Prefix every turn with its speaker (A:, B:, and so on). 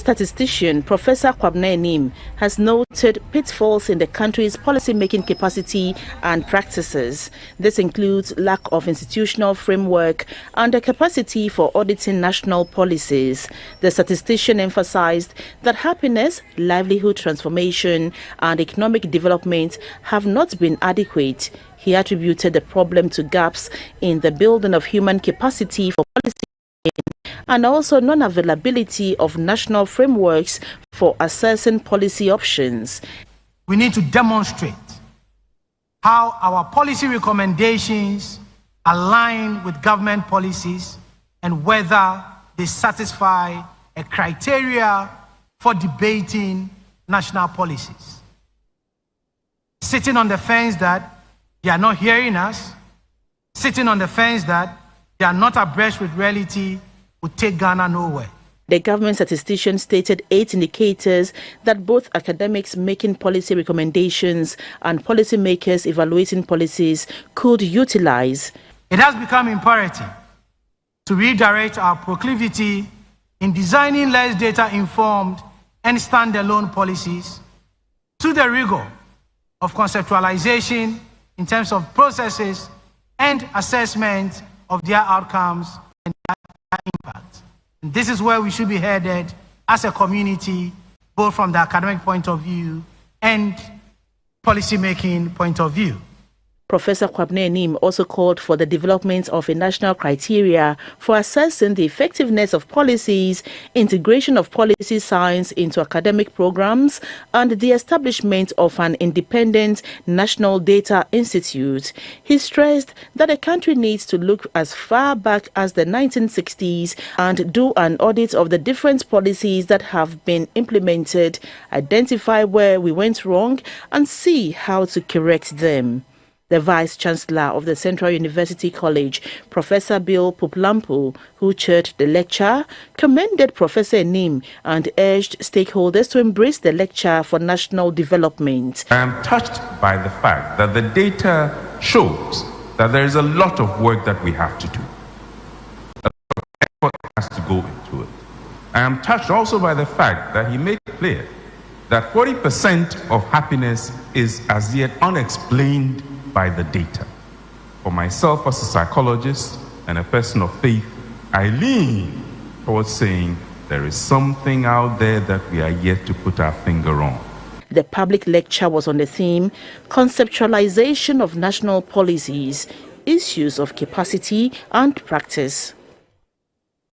A: statistician Professor Gov't has noted pitfalls in the country's policy-making capacity and practices. This includes lack of institutional framework and the capacity for auditing national policies. The statistician emphasized that happiness, livelihood transformation, and economic development have not been adequate. He attributed the problem to gaps in the building of human capacity for policy and also non-availability of national frameworks for assessing policy options.
B: We need to demonstrate how our policy recommendations align with government policies and whether they satisfy a criteria for debating national policies. Sitting on the fence that they are not hearing us, sitting on the fence that they are not abreast with reality, would take Ghana nowhere.
A: The government statistician stated 8 indicators that both academics making policy recommendations and policymakers evaluating policies could utilize.
B: It has become imperative to redirect our proclivity in designing less data-informed and standalone policies to the rigor of conceptualization in terms of processes and assessment of their outcomes and their impact. And this is where we should be headed as a community, both from the academic point of view and policy-making point of view.
A: Professor Gov't also called for the development of a national criteria for assessing the effectiveness of policies, integration of policy science into academic programs, and the establishment of an independent national data institute. He stressed that the country needs to look as far back as the 1960s and do an audit of the different policies that have been implemented, identify where we went wrong, and see how to correct them. The Vice-Chancellor of the Central University College, Professor Bill Puplampu, who chaired the lecture, commended Professor Enim and urged stakeholders to embrace the lecture for national development.
C: I am touched by the fact that the data shows that there is a lot of work that we have to do. A lot of effort has to go into it. I am touched also by the fact that he made it clear that 40% of happiness is as yet unexplained by the data. For myself as a psychologist and a person of faith, I lean towards saying there is something out there that we are yet to put our finger on.
A: The public lecture was on the theme Conceptualization of National Policies, Issues of Capacity and Practice.